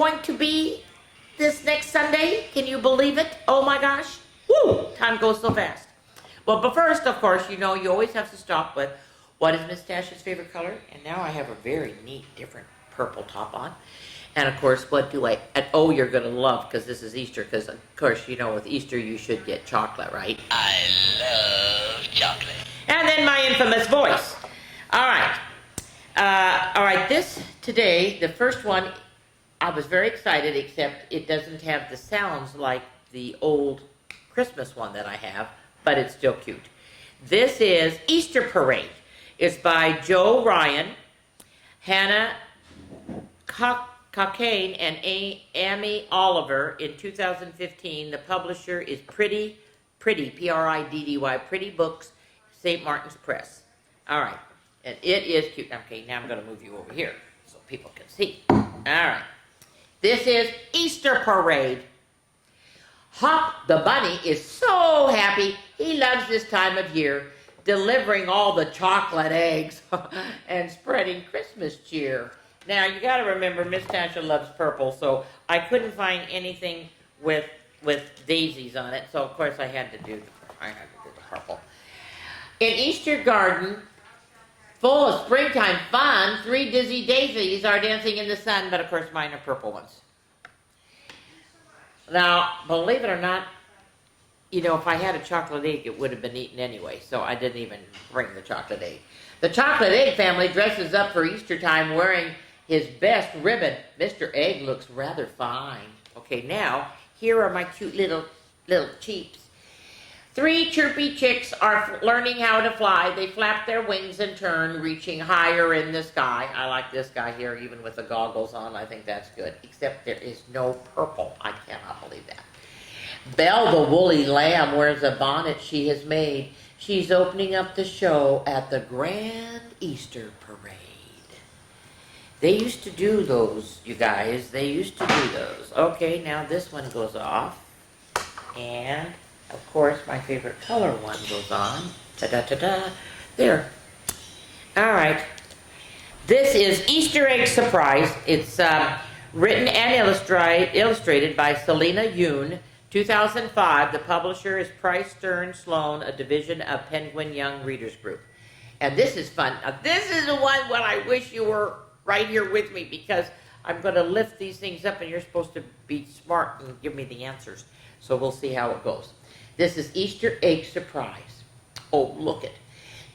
going to be this next Sunday. Can you believe it? Oh my gosh. Woo! Time goes so fast. Well, but first, of course, you know, you always have to stop with what is Miss Tasha's favorite color? And now I have a very neat, different purple top on. And of course, what do I, and oh, you're going to love, because this is Easter, because of course, you know, with Easter, you should get chocolate, right? I love chocolate. And then my infamous voice. All right. All right, this today, the first one, I was very excited, except it doesn't have the sounds like the old Christmas one that I have, but it's still cute. This is Easter Parade. It's by Joe Ryan, Hannah Cockane, and Amy Oliver in 2015. The publisher is Pretty, P-R-I-D-D-Y, Pretty Books, St. Martin's Press. All right, and it is cute. Okay, now I'm going to move you over here so people can see. All right, this is Easter Parade. Hop the bunny is so happy. He loves this time of year, delivering all the chocolate eggs and spreading Christmas cheer. Now, you got to remember, Miss Tasha loves purple, so I couldn't find anything with daisies on it, so of course I had to do the purple. In Easter garden, full of springtime fun, 3 dizzy daisies are dancing in the sun, but of course mine are purple ones. Now, believe it or not, you know, if I had a chocolate egg, it would have been eaten anyway, so I didn't even bring the chocolate egg. The chocolate egg family dresses up for Easter time wearing his best ribbon. Mr. Egg looks rather fine. Okay, now, here are my cute little cheeps. 3 chirpy chicks are learning how to fly. They flap their wings in turn, reaching higher in the sky. I like this guy here, even with the goggles on. I think that's good, except there is no purple. I cannot believe that. Belle, the woolly lamb, wears a bonnet she has made. She's opening up the show at the Grand Easter Parade. They used to do those, you guys. They used to do those. Okay, now this one goes off. And, of course, my favorite color one goes on. Ta-da-ta-da. There. All right. This is Easter Egg Surprise. It's written and illustrated by Selena Yoon. 2005, the publisher is Price Stern Sloan, a division of Penguin Young Readers Group. And this is fun. Now, this is the one where I wish you were right here with me, because I'm going to lift these things up and you're supposed to be smart and give me the answers. So we'll see how it goes. This is Easter Egg Surprise. Oh, look it.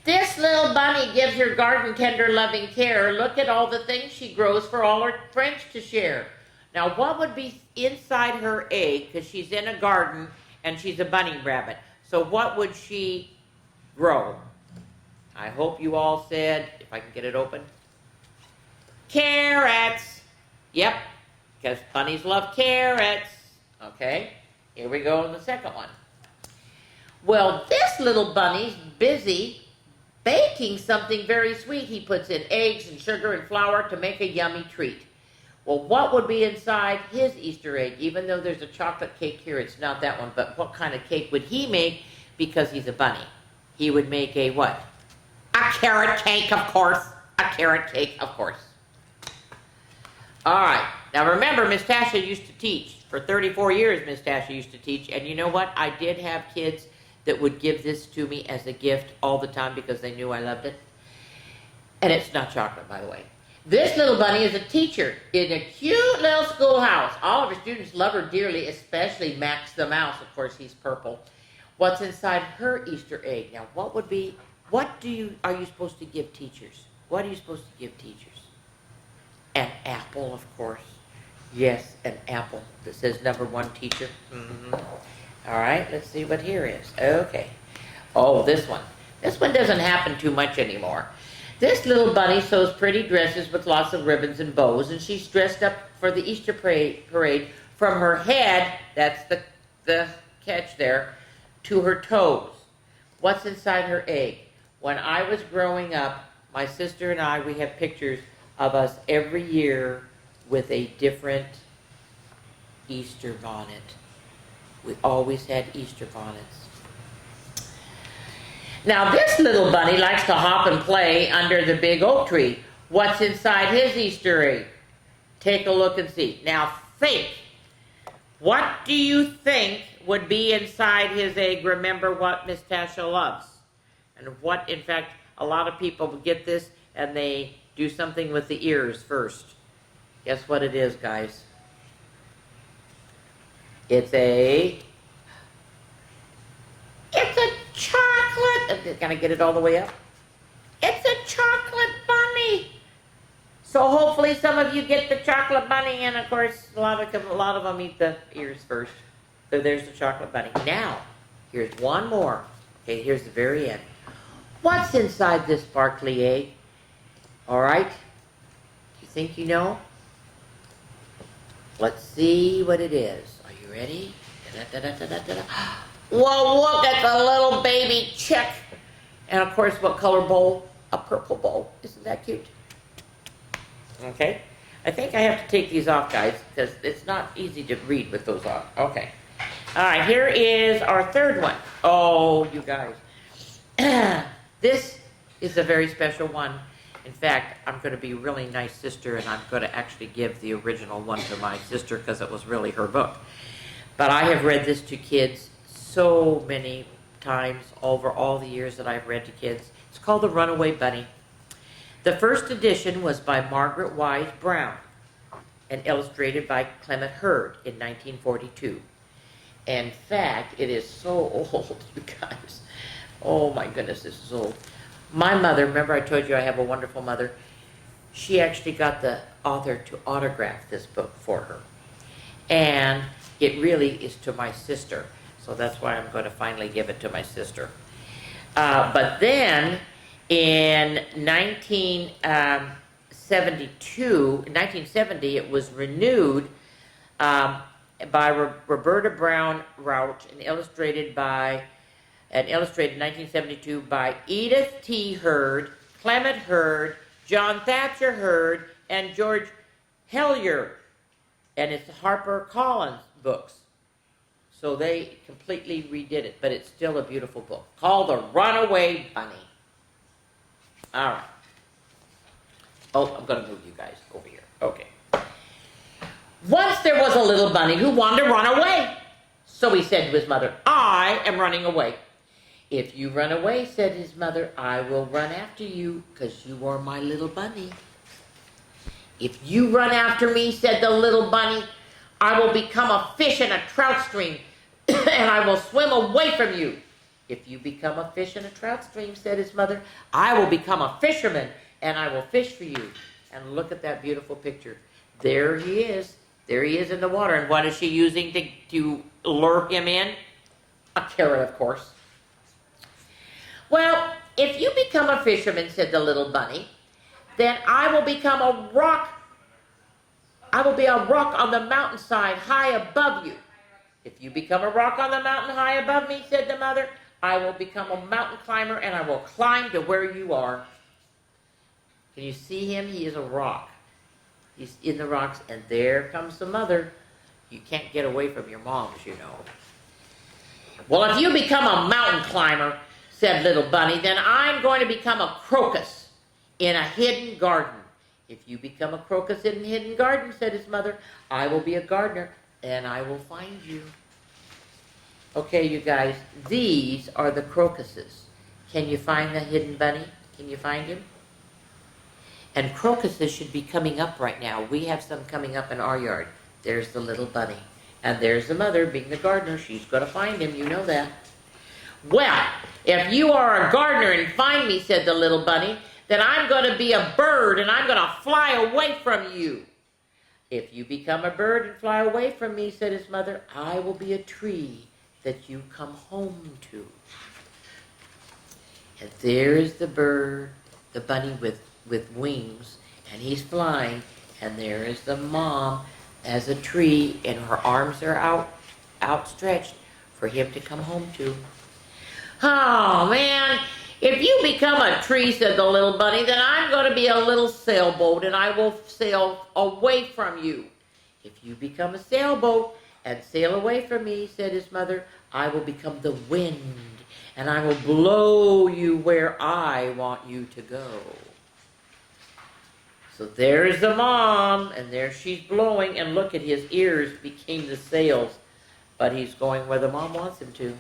This little bunny gives her garden tender loving care. Look at all the things she grows for all her friends to share. Now, what would be inside her egg, because she's in a garden and she's a bunny rabbit. So what would she grow? I hope you all said, if I can get it open, carrots. Yep, because bunnies love carrots. Okay, here we go on the second one. Well, this little bunny's busy baking something very sweet. He puts in eggs and sugar and flour to make a yummy treat. Well, what would be inside his Easter egg? Even though there's a chocolate cake here, it's not that one, but what kind of cake would he make because he's a bunny? He would make a what? A carrot cake, of course. A carrot cake, of course. All right. Now, remember, Miss Tasha used to teach. For 34 years, Miss Tasha used to teach. And you know what? I did have kids that would give this to me as a gift all the time because they knew I loved it. And it's not chocolate, by the way. This little bunny is a teacher in a cute little schoolhouse. All of her students love her dearly, especially Max the Mouse. Of course, he's purple. What's inside her Easter egg? Now, are you supposed to give teachers? What are you supposed to give teachers? An apple, of course. Yes, an apple that says number 1 teacher. Mm-hmm. All right, let's see what here is. Okay. Oh, this one. This one doesn't happen too much anymore. This little bunny sews pretty dresses with lots of ribbons and bows, and she's dressed up for the Easter parade from her head, that's the catch there, to her toes. What's inside her egg? When I was growing up, my sister and I, we have pictures of us every year with a different Easter bonnet. We always had Easter bonnets. Now, this little bunny likes to hop and play under the big oak tree. What's inside his Easter egg? Take a look and see. Now think. What do you think would be inside his egg? Remember what Miss Tasha loves. And what, in fact, a lot of people get this and they do something with the ears first. Guess what it is, guys? It's a chocolate. Can I get it all the way up? It's a chocolate bunny. So hopefully some of you get the chocolate bunny, and of course a lot of them eat the ears first. So there's the chocolate bunny. Now, here's one more. Okay, here's the very end. What's inside this sparkly egg? All right. You think you know? Let's see what it is. Are you ready? Da-da-da-da-da-da-da. Whoa, look at the little baby chick. And of course, what color bowl? A purple bowl. Isn't that cute? Okay. I think I have to take these off, guys, because it's not easy to read with those off. Okay. All right, here is our third one. Oh, you guys. This is a very special one. In fact, I'm going to be a really nice sister, and I'm going to actually give the original one to my sister because it was really her book. But I have read this to kids so many times over all the years that I've read to kids. It's called The Runaway Bunny. The first edition was by Margaret Wise Brown and illustrated by Clement Hurd in 1942. In fact, it is so old, you guys. Oh my goodness, this is old. My mother, remember I told you I have a wonderful mother, she actually got the author to autograph this book for her. And it really is to my sister. So that's why I'm going to finally give it to my sister. But then in 1970, it was renewed by Roberta Brown Rauch and illustrated in 1972 by Edith T. Hurd, Clement Hurd, John Thatcher Hurd, and George Hellyer. And it's Harper Collins books. So they completely redid it, but it's still a beautiful book called The Runaway Bunny. All right. Oh, I'm going to move you guys over here. Okay. Once there was a little bunny who wanted to run away. So he said to his mother, I am running away. If you run away, said his mother, I will run after you because you are my little bunny. If you run after me, said the little bunny, I will become a fish in a trout stream and I will swim away from you. If you become a fish in a trout stream, said his mother, I will become a fisherman and I will fish for you. And look at that beautiful picture. There he is. There he is in the water. And what is she using to lure him in? A carrot, of course. Well, if you become a fisherman, said the little bunny, then I will become a rock. I will be a rock on the mountainside high above you. If you become a rock on the mountain high above me, said the mother, I will become a mountain climber and I will climb to where you are. Can you see him? He is a rock. He's in the rocks, and there comes the mother. You can't get away from your moms, you know. Well, if you become a mountain climber, said little bunny, then I'm going to become a crocus in a hidden garden. If you become a crocus in a hidden garden, said his mother, I will be a gardener and I will find you. Okay, you guys, these are the crocuses. Can you find the hidden bunny? Can you find him? And crocuses should be coming up right now. We have some coming up in our yard. There's the little bunny. And there's the mother being the gardener. She's going to find him. You know that. Well, if you are a gardener and find me, said the little bunny, then I'm going to be a bird and I'm going to fly away from you. If you become a bird and fly away from me, said his mother, I will be a tree that you come home to. And there's the bird, the bunny with wings, and he's flying, and there is the mom as a tree, and her arms are outstretched for him to come home to. Oh, man, if you become a tree, said the little bunny, then I'm going to be a little sailboat, and I will sail away from you. If you become a sailboat and sail away from me, said his mother, I will become the wind, and I will blow you where I want you to go. So there's the mom, and there she's blowing, and look at his ears became the sails, but he's going where the mom wants him to.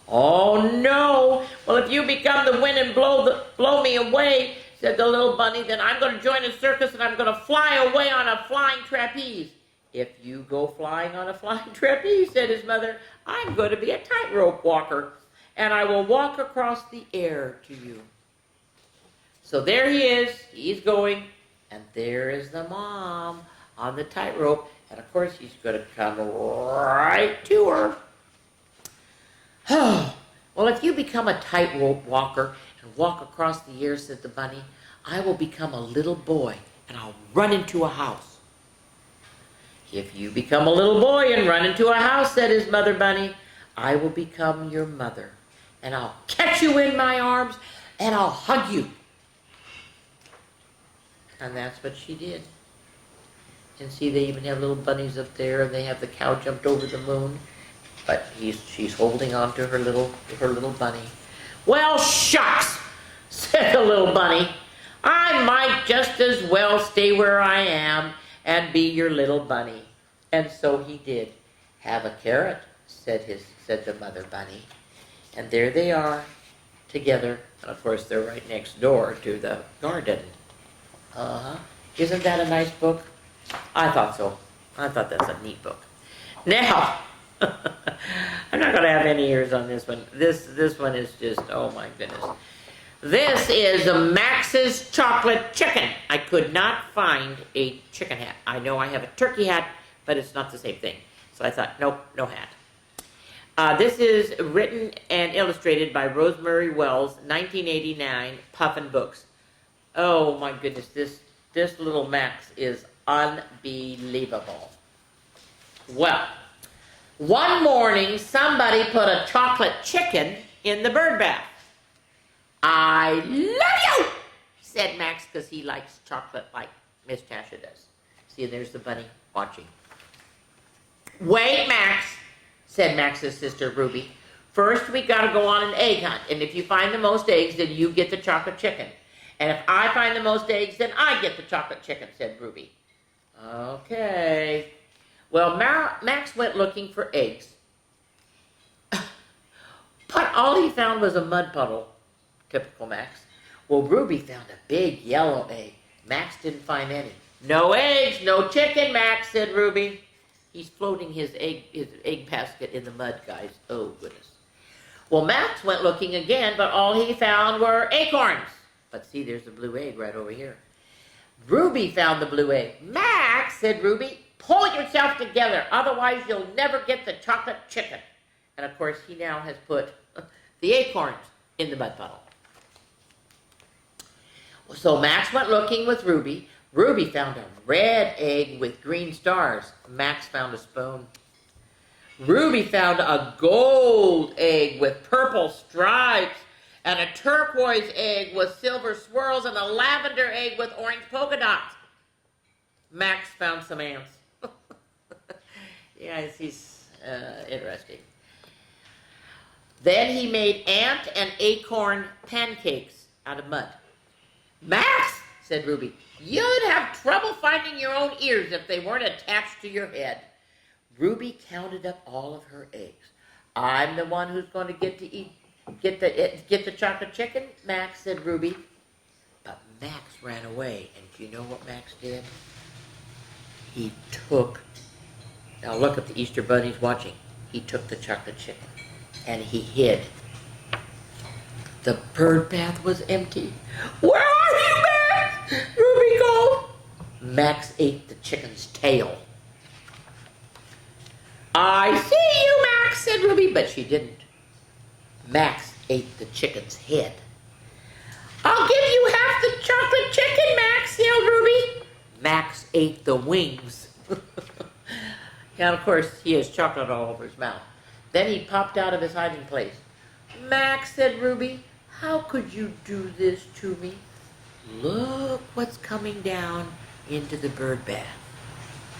Oh no! Well, if you become the wind and blow me away, said the little bunny, then I'm going to join a circus and I'm going to fly away on a flying trapeze. If you go flying on a flying trapeze, said his mother, I'm going to be a tightrope walker, and I will walk across the air to you. So there he is, he's going, and there is the mom on the tightrope, and of course he's going to come right to her. Well, if you become a tightrope walker and walk across the air, said the bunny, I will become a little boy, and I'll run into a house. If you become a little boy and run into a house, said his mother bunny, I will become your mother, and I'll catch you in my arms, and I'll hug you. And that's what she did. And see, they even have little bunnies up there, and they have the cow jumped over the moon. But she's holding on to her little bunny. Well, shucks, said the little bunny. I might just as well stay where I am and be your little bunny. And so he did. Have a carrot, said the mother bunny. And there they are together. And of course, they're right next door to the garden. Isn't that a nice book? I thought so. I thought that's a neat book. Now, I'm not going to have any ears on this one. This one is just, oh my goodness. This is Max's chocolate chicken. I could not find a chicken hat. I know I have a turkey hat, but it's not the same thing. So I thought, nope, no hat. This is written and illustrated by Rosemary Wells, 1989, Puffin Books. Oh my goodness, this little Max is unbelievable. Well, one morning somebody put a chocolate chicken in the bird bath. I love you, said Max, because he likes chocolate like Miss Tasha does. See, there's the bunny watching. Wait, Max, said Max's sister Ruby. First, we got to go on an egg hunt, and if you find the most eggs, then you get the chocolate chicken. And if I find the most eggs, then I get the chocolate chicken, said Ruby. Okay. Well, Max went looking for eggs. But all he found was a mud puddle. Typical Max. Well, Ruby found a big yellow egg. Max didn't find any. No eggs, no chicken, Max, said Ruby. He's floating his egg basket in the mud, guys. Oh, goodness. Well, Max went looking again, but all he found were acorns. But see, there's the blue egg right over here. Ruby found the blue egg. Max, said Ruby, pull yourself together, otherwise you'll never get the chocolate chicken. And of course, he now has put the acorns in the mud puddle. So Max went looking with Ruby. Ruby found a red egg with green stars. Max found a spoon. Ruby found a gold egg with purple stripes, and a turquoise egg with silver swirls, and a lavender egg with orange polka dots. Max found some ants. Yeah, he's interesting. Then he made ant and acorn pancakes out of mud. Max, said Ruby, you'd have trouble finding your own ears if they weren't attached to your head. Ruby counted up all of her eggs. I'm the one who's going to get the chocolate chicken, Max, said Ruby. But Max ran away, and do you know what Max did? He took, now look at the Easter bunnies watching, he took the chocolate chicken, and he hid. The bird bath was empty. Where are you, Max? Ruby called. Max ate the chicken's tail. I see you, Max, said Ruby, but she didn't. Max ate the chicken's head. I'll give you half the chocolate chicken, Max, yelled Ruby. Max ate the wings. And of course, he has chocolate all over his mouth. Then he popped out of his hiding place. Max, said Ruby, how could you do this to me? Look what's coming down into the bird bath.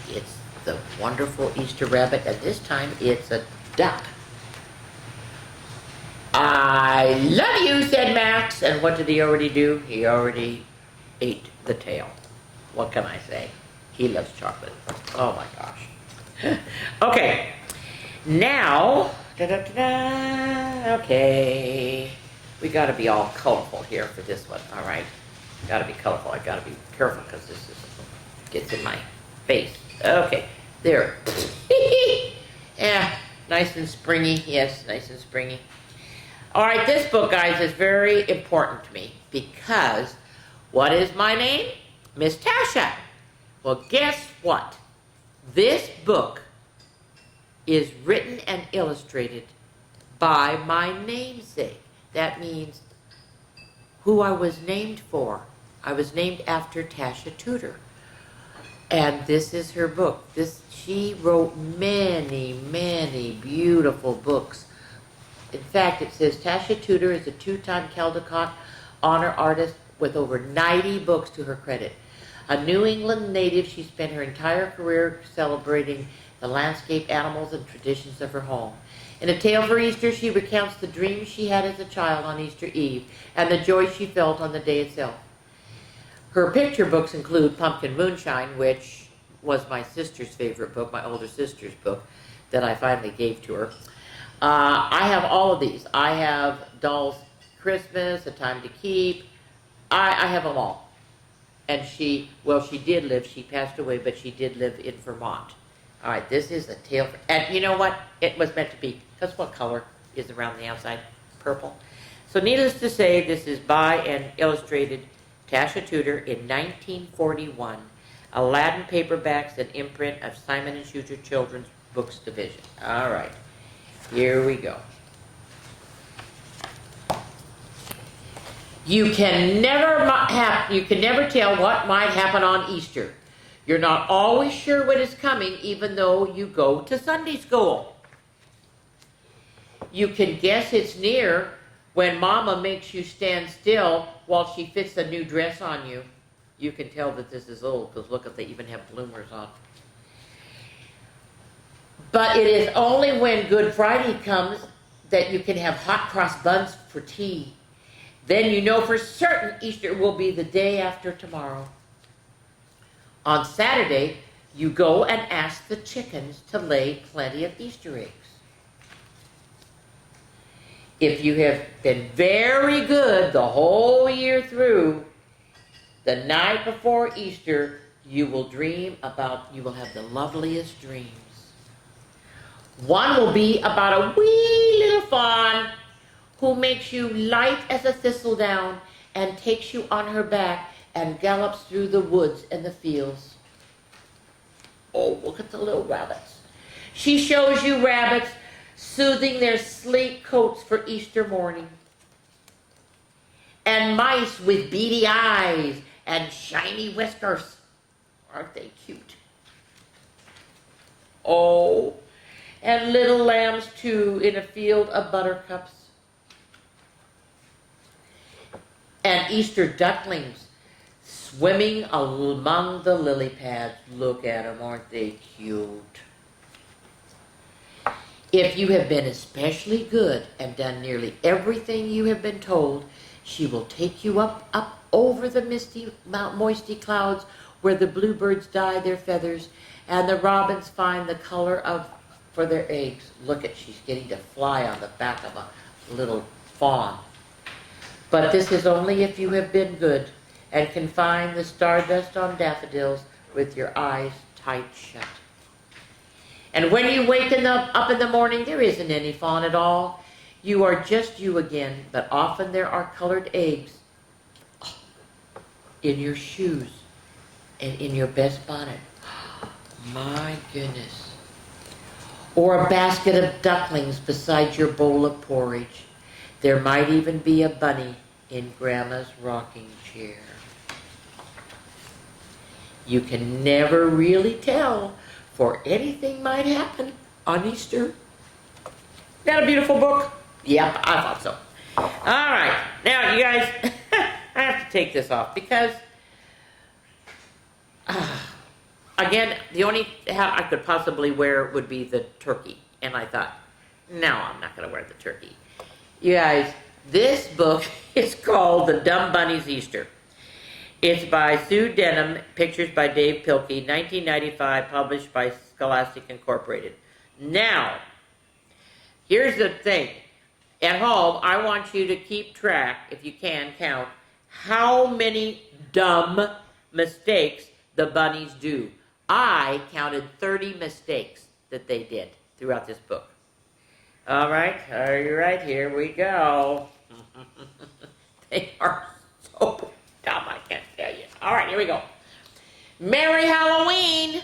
It's the wonderful Easter rabbit, and this time it's a duck. I love you, said Max. And what did he already do? He already ate the tail. What can I say? He loves chocolate. Oh my gosh. Okay, now, okay, we gotta be all colorful here for this one, all right? Gotta be colorful, I gotta be careful because gets in my face. Okay, there. Yeah, nice and springy, yes, nice and springy. All right, this book, guys, is very important to me because what is my name? Miss Tasha. Well, guess what? This book is written and illustrated by my namesake. That means who I was named for. I was named after Tasha Tudor. And this is her book. She wrote many, many beautiful books. In fact, it says Tasha Tudor is a 2-time Caldecott Honor Artist with over 90 books to her credit. A New England native, she spent her entire career celebrating the landscape, animals, and traditions of her home. In A Tale for Easter, she recounts the dreams she had as a child on Easter Eve and the joy she felt on the day itself. Her picture books include Pumpkin Moonshine, which was my sister's favorite book, my older sister's book, that I finally gave to her. I have all of these. I have Doll's Christmas, A Time to Keep. I have them all. And she did live, she passed away, but she did live in Vermont. All right, this is A Tale for, and you know what? It was meant to be, because what color is around the outside? Purple. So needless to say, this is by and illustrated Tasha Tudor in 1941. Aladdin Paperbacks, an imprint of Simon & Schuster Children's Books Division. All right, here we go. You can never tell what might happen on Easter. You're not always sure what is coming, even though you go to Sunday school. You can guess it's near when Mama makes you stand still while she fits a new dress on you. You can tell that this is old because look, they even have bloomers on. But it is only when Good Friday comes that you can have hot cross buns for tea. Then you know for certain Easter will be the day after tomorrow. On Saturday, you go and ask the chickens to lay plenty of Easter eggs. If you have been very good the whole year through, the night before Easter, you will have the loveliest dreams. One will be about a wee little fawn who makes you light as a thistledown and takes you on her back and gallops through the woods and the fields. Oh, look at the little rabbits. She shows you rabbits soothing their sleek coats for Easter morning. And mice with beady eyes and shiny whiskers. Aren't they cute? Oh, and little lambs too in a field of buttercups. And Easter ducklings swimming among the lily pads. Look at them, aren't they cute? If you have been especially good and done nearly everything you have been told, she will take you up over the misty, moisty clouds where the bluebirds dye their feathers and the robins find the color for their eggs. Look at, she's getting to fly on the back of a little fawn. But this is only if you have been good and can find the stardust on daffodils with your eyes tight shut. And when you wake up in the morning, there isn't any fawn at all. You are just you again, but often there are colored eggs in your shoes and in your best bonnet. My goodness. Or a basket of ducklings beside your bowl of porridge. There might even be a bunny in Grandma's rocking chair. You can never really tell, for anything might happen on Easter. Isn't that a beautiful book? Yep, I thought so. All right, now you guys, I have to take this off because, again, the only hat I could possibly wear would be the turkey. And I thought, no, I'm not going to wear the turkey. You guys, this book is called The Dumb Bunny's Easter. It's by Sue Denham, pictures by Dave Pilkey, 1995, published by Scholastic Incorporated. Now, here's the thing. At home, I want you to keep track, if you can count, how many dumb mistakes the bunnies do. I counted 30 mistakes that they did throughout this book. All right, are you right? Here we go. They are so dumb, I can't tell you. All right, here we go. Merry Halloween!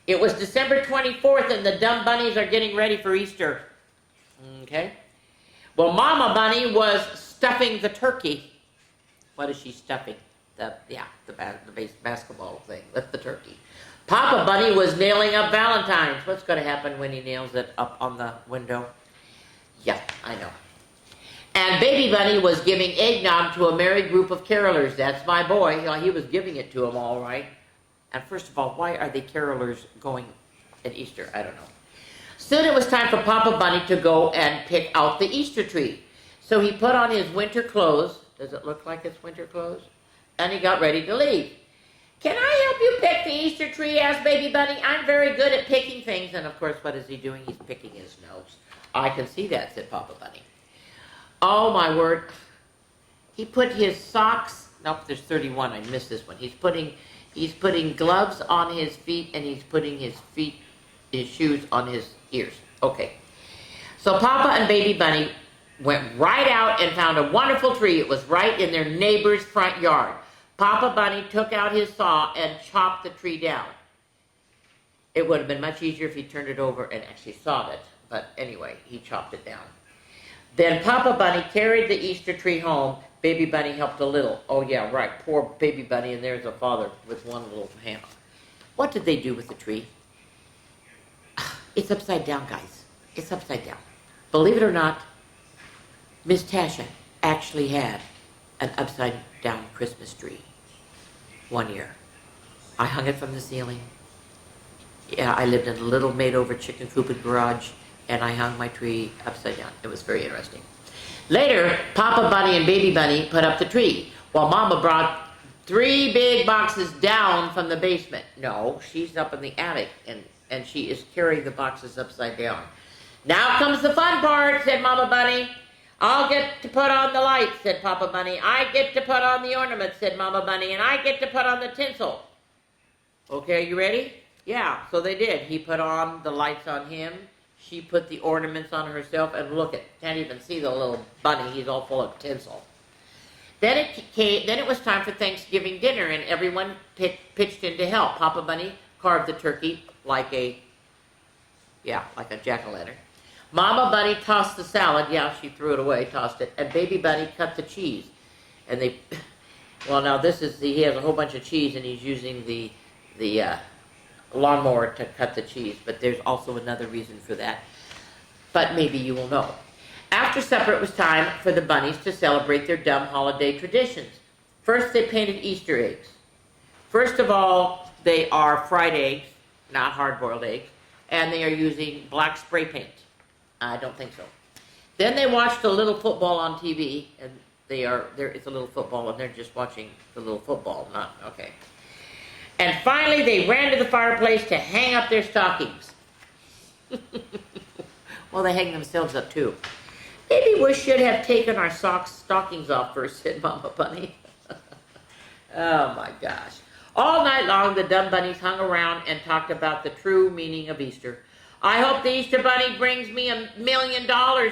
It was December 24th, and the dumb bunnies are getting ready for Easter. Okay? Well, Mama Bunny was stuffing the turkey. What is she stuffing? The basketball thing. That's the turkey. Papa Bunny was nailing up Valentine's. What's going to happen when he nails it up on the window? Yeah, I know. And Baby Bunny was giving eggnog to a merry group of carolers. That's my boy. He was giving it to them all right. And first of all, why are they carolers going at Easter? I don't know. Soon it was time for Papa Bunny to go and pick out the Easter tree. So he put on his winter clothes. Does it look like it's winter clothes? And he got ready to leave. Can I help you pick the Easter tree? Asked Baby Bunny. I'm very good at picking things. And of course, what is he doing? He's picking his nose. I can see that, said Papa Bunny. Oh my word. He put his socks, nope, there's 31, I missed this one. He's putting gloves on his feet, and he's putting his shoes on his ears. Okay. So Papa and Baby Bunny went right out and found a wonderful tree. It was right in their neighbor's front yard. Papa Bunny took out his saw and chopped the tree down. It would have been much easier if he turned it over and actually sawed it. But anyway, he chopped it down. Then Papa Bunny carried the Easter tree home. Baby Bunny helped a little. Oh yeah, right. Poor Baby Bunny, and there's a father with one little hand. What did they do with the tree? It's upside down, guys. It's upside down. Believe it or not, Miss Tasha actually had an upside down Christmas tree one year. I hung it from the ceiling. Yeah, I lived in a little made-over chicken coop and garage, and I hung my tree upside down. It was very interesting. Later, Papa Bunny and Baby Bunny put up the tree, while Mama brought 3 big boxes down from the basement. No, she's up in the attic, and she is carrying the boxes upside down. Now comes the fun part, said Mama Bunny. I'll get to put on the lights, said Papa Bunny. I get to put on the ornaments, said Mama Bunny, and I get to put on the tinsel. Okay, you ready? Yeah, so they did. He put on the lights on him. She put the ornaments on herself, and look, can't even see the little bunny. He's all full of tinsel. Then it was time for Thanksgiving dinner, and everyone pitched in to help. Papa Bunny carved the turkey like a jack-o'-lantern. Mama Bunny tossed the salad. Yeah, she threw it away, tossed it. And Baby Bunny cut the cheese. And he has a whole bunch of cheese, and he's using the lawnmower to cut the cheese. But there's also another reason for that. But maybe you will know. After supper, it was time for the bunnies to celebrate their dumb holiday traditions. First, they painted Easter eggs. First of all, they are fried eggs, not hard-boiled eggs, and they are using black spray paint. I don't think so. Then they watched a little football on TV, and it's a little football, and they're just watching the little football, okay. And finally, they ran to the fireplace to hang up their stockings. Well, they hang themselves up, too. Maybe we should have taken our stockings off first, said Mama Bunny. Oh, my gosh. All night long, the dumb bunnies hung around and talked about the true meaning of Easter. I hope the Easter Bunny brings me $1 million,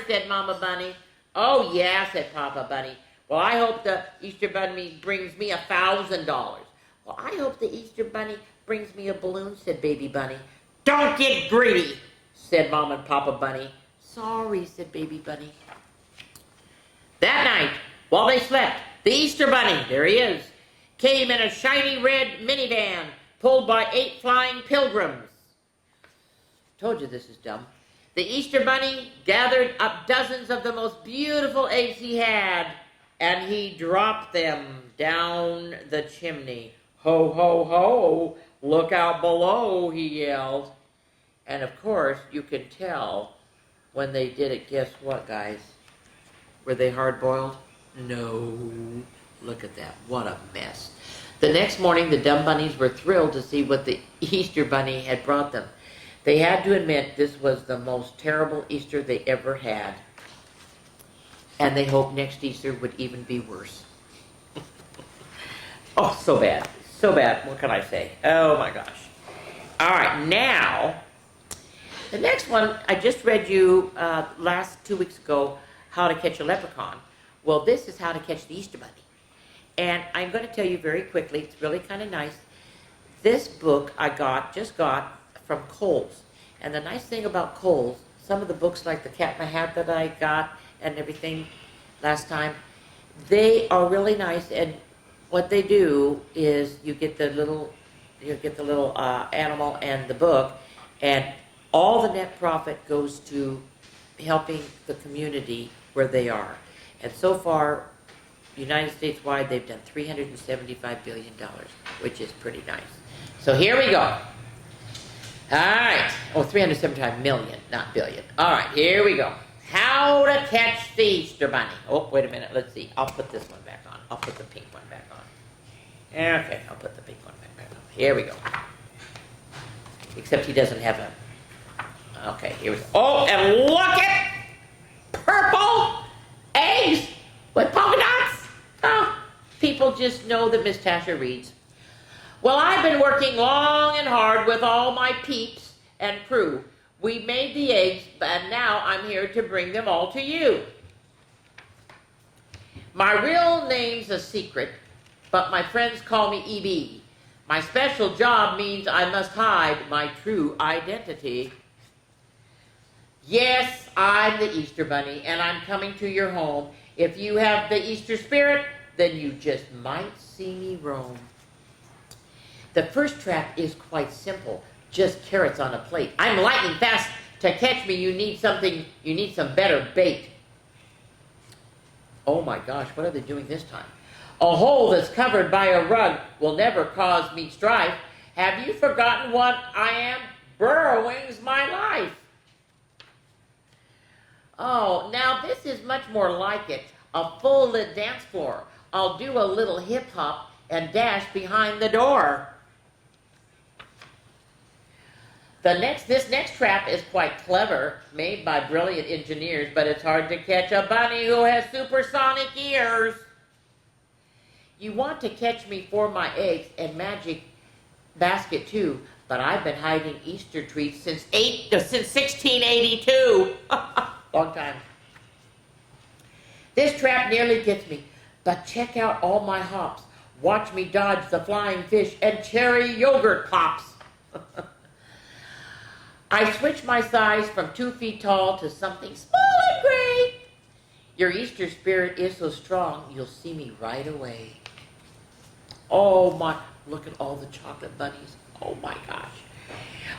said Mama Bunny. Oh, yeah, said Papa Bunny. Well, I hope the Easter Bunny brings me $1,000. Well, I hope the Easter Bunny brings me a balloon, said Baby Bunny. Don't get greedy, said Mom and Papa Bunny. Sorry, said Baby Bunny. That night, while they slept, the Easter Bunny, there he is, came in a shiny red minivan pulled by 8 flying pilgrims. Told you this is dumb. The Easter Bunny gathered up dozens of the most beautiful eggs he had, and he dropped them down the chimney. Ho, ho, ho, look out below, he yelled. And of course, you can tell when they did it, guess what, guys? Were they hard-boiled? No. Look at that. What a mess. The next morning, the dumb bunnies were thrilled to see what the Easter bunny had brought them. They had to admit this was the most terrible Easter they ever had. And they hoped next Easter would even be worse. Oh, so bad. So bad. What can I say? Oh my gosh. All right, now, the next one, I just read you last 2 weeks ago, How to Catch a Leprechaun. Well, this is How to Catch the Easter Bunny. And I'm going to tell you very quickly, it's really kind of nice. This book I just got from Kohl's. And the nice thing about Kohl's, some of the books like The Cat in the Hat that I got and everything last time, they are really nice. And what they do is you get the little animal and the book, and all the net profit goes to helping the community where they are. And so far, United States wide, they've done $375 billion, which is pretty nice. So here we go. All right. Oh, 375 million, not billion. All right, here we go. How to catch the Easter Bunny. Oh, wait a minute. Let's see. I'll put this one back on. I'll put the pink one back on. Okay, I'll put the pink one back on. Here we go. Except he doesn't have a... Okay, here we go. Oh, and look at purple eggs with polka dots. Oh, people just know that Miss Tasha reads. Well, I've been working long and hard with all my peeps and crew. We made the eggs, and now I'm here to bring them all to you. My real name's a secret, but my friends call me EB. My special job means I must hide my true identity. Yes, I'm the Easter Bunny, and I'm coming to your home. If you have the Easter spirit, then you just might see me roam. The first trap is quite simple, just carrots on a plate. I'm lightning fast. To catch me, you need some better bait. Oh my gosh, what are they doing this time? A hole that's covered by a rug will never cause me strife. Have you forgotten what I am? Burrowing's my life. Oh, now this is much more like it. A full lit dance floor. I'll do a little hip hop and dash behind the door. This next trap is quite clever, made by brilliant engineers, but it's hard to catch a bunny who has supersonic ears. You want to catch me for my eggs and magic basket too, but I've been hiding Easter treats since 1682. Long time. This trap nearly gets me, but check out all my hops. Watch me dodge the flying fish and cherry yogurt pops. I switch my size from 2 feet tall to something small and gray. Your Easter spirit is so strong, you'll see me right away. Oh my, look at all the chocolate bunnies. Oh my gosh.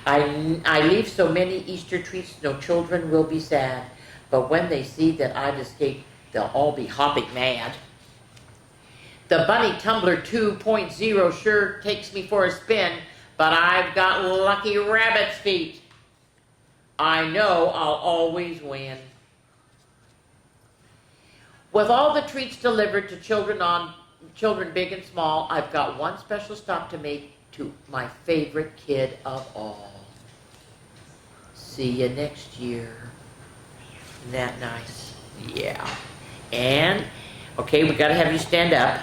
I leave so many Easter treats, no children will be sad. But when they see that I've escaped, they'll all be hopping mad. The Bunny Tumbler 2.0 sure takes me for a spin, but I've got lucky rabbit's feet. I know I'll always win. With all the treats delivered to children big and small, I've got one special stop to make to my favorite kid of all. See you next year. Isn't that nice? Yeah. And, okay, we gotta have you stand up.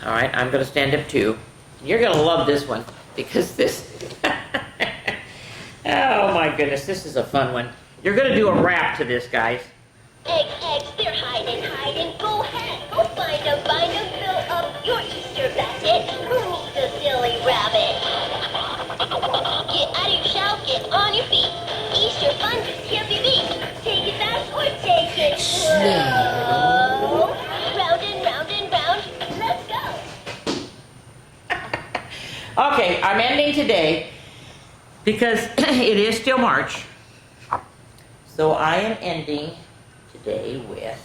All right, I'm gonna stand up too. You're gonna love this one because this, oh my goodness, this is a fun one. You're gonna do a rap to this, guys. Eggs, they're hiding. Go ahead, go find them, fill up your Easter basket. Who needs a silly rabbit? Get out of your shell, get on your feet. Easter fun can't be beat. Take it fast or take it slow. Round and round and round, let's go. Okay, I'm ending today because it is still March. So I am ending today with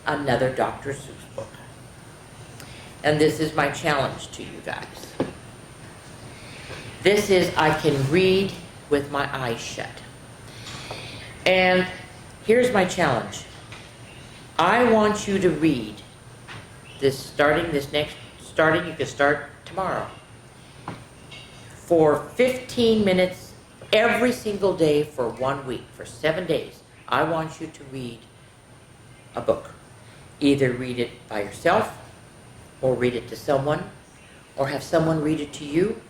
another Dr. Seuss book. And this is my challenge to you guys. This is I can read with my eyes shut. And here's my challenge. I want you to read you can start tomorrow. For 15 minutes every single day for 1 week, for 7 days, I want you to read a book. Either read it by yourself, or read it to someone, or have someone read it to you.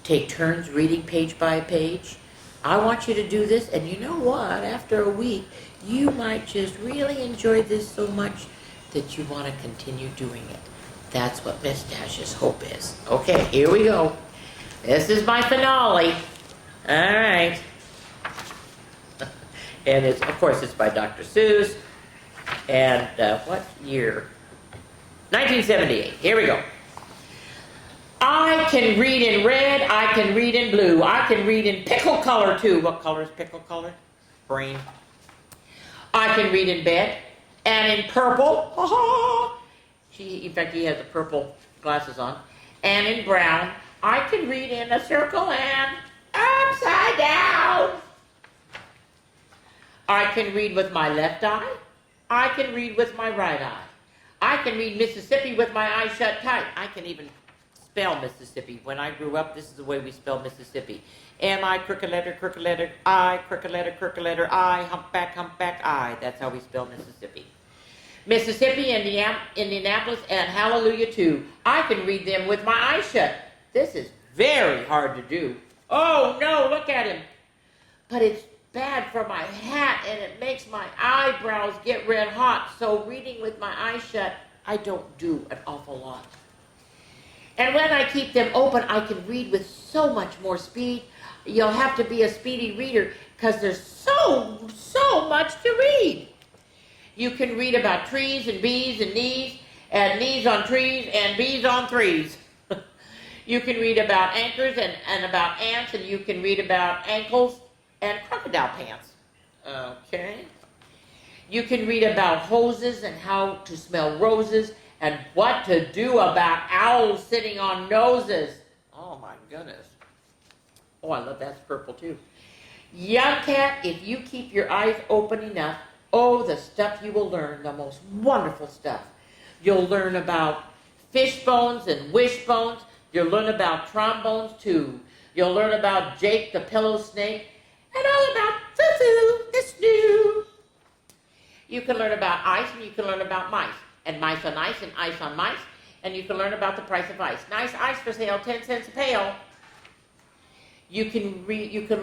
Take turns reading page by page. I want you to do this, and you know what? After a week, you might just really enjoy this so much that you want to continue doing it. That's what Miss Tasha's hope is. Okay, here we go. This is my finale. All right. And it's, of course, it's by Dr. Seuss. And what year? 1978. Here we go. I can read in red. I can read in blue. I can read in pickle color, too. What color is pickle color? Green. I can read in bed and in purple. In fact, he has the purple glasses on. And in brown. I can read in a circle and upside down. I can read with my left eye. I can read with my right eye. I can read Mississippi with my eyes shut tight. I can even spell Mississippi. When I grew up, this is the way we spell Mississippi. M-I, crooked letter, I, crooked letter, I, humpback, I. That's how we spell Mississippi. Mississippi, Indianapolis, and Hallelujah too. I can read them with my eyes shut. This is very hard to do. Oh no, look at him. But it's bad for my hat, and it makes my eyebrows get red hot. So reading with my eyes shut, I don't do an awful lot. And when I keep them open, I can read with so much more speed. You'll have to be a speedy reader because there's so much to read. You can read about trees and bees and knees on trees and bees on trees. You can read about anchors and about ants, and you can read about ankles and crocodile pants. Okay. You can read about hoses and how to smell roses and what to do about owls sitting on noses. Oh my goodness. Oh, I love that's purple too. Young cat, if you keep your eyes open enough, oh, the stuff you will learn, the most wonderful stuff. You'll learn about fish bones and wishbones. You'll learn about trombones too. You'll learn about Jake the pillow snake and all about Foo-Foo the Snoo. You can learn about ice and you can learn about mice. And mice on ice and ice on mice. And you can learn about the price of ice. Nice ice for sale, 10 cents a pail. You can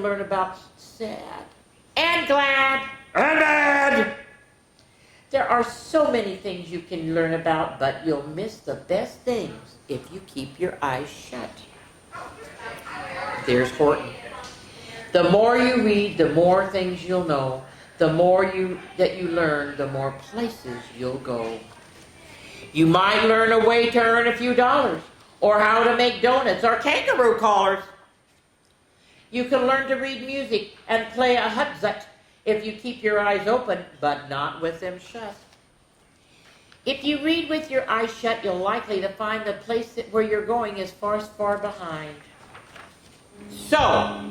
learn about sad and glad and bad. There are so many things you can learn about, but you'll miss the best things if you keep your eyes shut. There's Horton. The more you read, the more things you'll know. The more that you learn, the more places you'll go. You might learn a way to earn a few dollars, or how to make donuts or kangaroo collars. You can learn to read music and play a hutzut if you keep your eyes open, but not with them shut. If you read with your eyes shut, you're likely to find the place where you're going is far behind. So,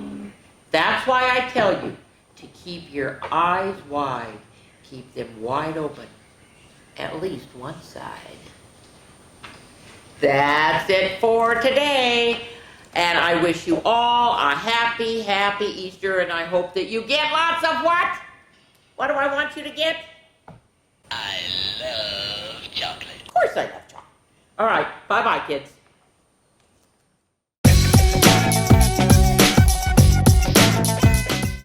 that's why I tell you to keep your eyes wide. Keep them wide open, at least one side. That's it for today. And I wish you all a happy, happy Easter, and I hope that you get lots of what? What do I want you to get? I love chocolate. Of course I love chocolate. All right, bye-bye, kids.